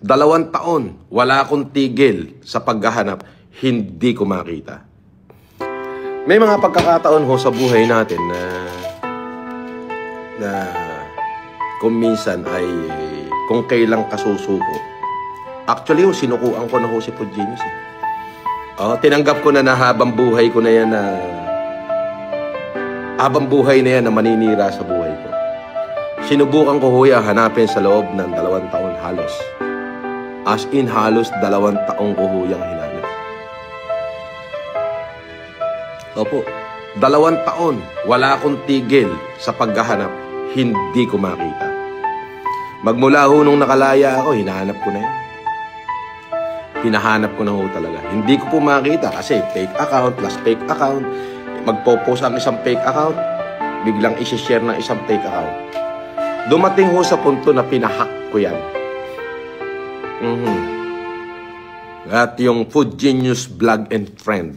2 taon, wala akong tigil sa paghahanap, hindi ko makita. May mga pagkakataon ho sa buhay natin na kung minsan ay kung kailang kasusuko. Actually, sinukuan ko na ho si Pudgenius. Tinanggap ko na habang buhay ko na yan na maninira sa buhay ko. Sinubukan ko ho hanapin sa loob ng 2 taon halos. As in halos 2 taong ko ho yung hinanap. Opo, 2 taon, wala akong tigil sa paghahanap, hindi ko makita. Magmula ho nung nakalaya ako, hinahanap ko na yan. Hinahanap ko na ho talaga. Hindi ko po makita kasi fake account plus fake account. Magpo-post ang isang fake account, biglang isi-share ng isang fake account. Dumating ho sa punto na pinahack ko yan. At yung Pudgenius Vlog and Friend,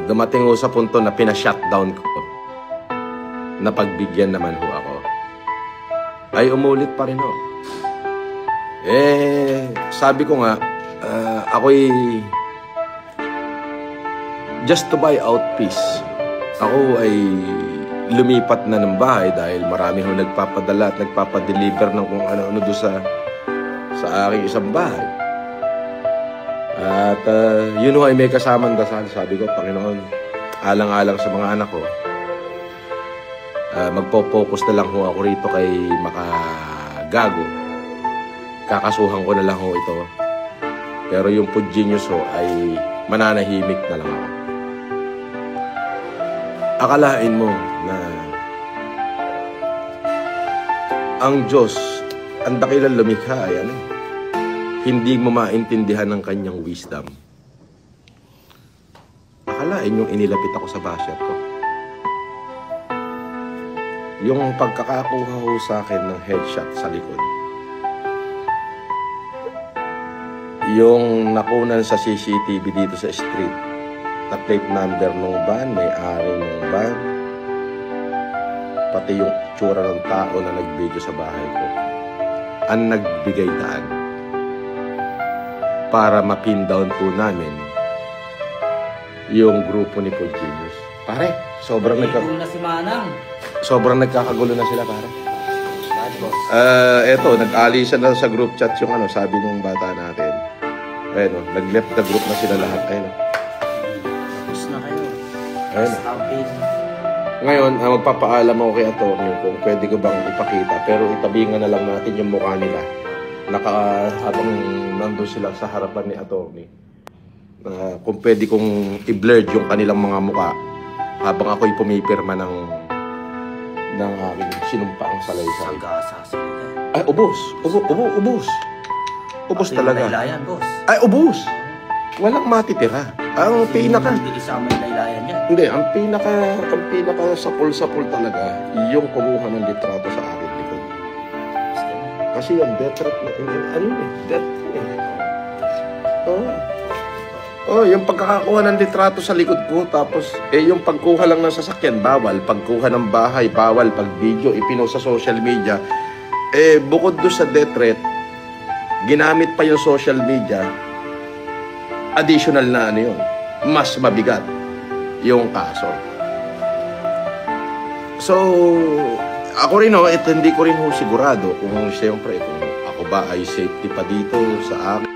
dumating ho sa punto na pina-shutdown ko. Napagbigyan naman ho ako. Ay umulit pa rin ho. Sabi ko nga, ako'y just to buy out peace. Ako ay lumipat na ng bahay dahil marami ho nagpapadala at nagpapadeliver ng kung ano-ano doon sa aking isang bahay. At yun ho ay may kasamang dasal. Sabi ko, Panginoon, alang-alang sa mga anak ko, magpo-focus na lang ho ako rito kay makagago. Kakasuhan ko na lang ho ito. Pero yung Pudgenius ho ay mananahimik na lang ako. Akalain mo na ang Diyos, ang dakilang lumikha ay hindi mo maintindihan ng kanyang wisdom. Akalain yung inilapit ako sa basher ko. Yung pagkakakuha ho sa akin ng headshot sa likod. Yung nakunan sa CCTV dito sa street. Na plate number ng van, may-ari ng van. Pati yung tsura ng tao na nag-video sa bahay ko. Ang nagbigay daan para mapin down po namin yung grupo ni Pudgenius. Pare, sobrang nagkakagulo na sila, pare. Eto, nag-alisan na sa group chat yung sabi nung bata natin. Ayun, nag-left the group na sila lahat. Ayun. Tapos na kayo. Ayun. Ngayon, magpapaalam ako kay Atty. Kung pwede ko bang ipakita. Pero itabingan na lang natin yung mukha nila. Habang nandun sila sa harapan ni Atty. Kung pwede kong i-blurred yung kanilang mga mukha habang ako'y pumipirma ng aking sinumpaang salaysay. Ay, ubos. Ubos talaga. Laylayan, boss. Ay, ubos. Walang matitira. Ang pinaka... Hindi kasama yung laylayan niya. Hindi, ang pinaka sapul-sapul talaga, yung kumuha ng litrato sa akin likod. Kasi yung death threat na... Death yung pagkakakuha ng litrato sa likod ko, tapos, yung pagkuha lang ng sasakyan, bawal. Pagkuha ng bahay, bawal. Pag video, ipinost sa social media. Bukod doon sa death threat, ginamit pa yung social media, additional na yun. Mas mabigat yung kaso. So, ako rin hindi ko rin sigurado kung siyempre kung ako ba ay safety pa dito sa akin.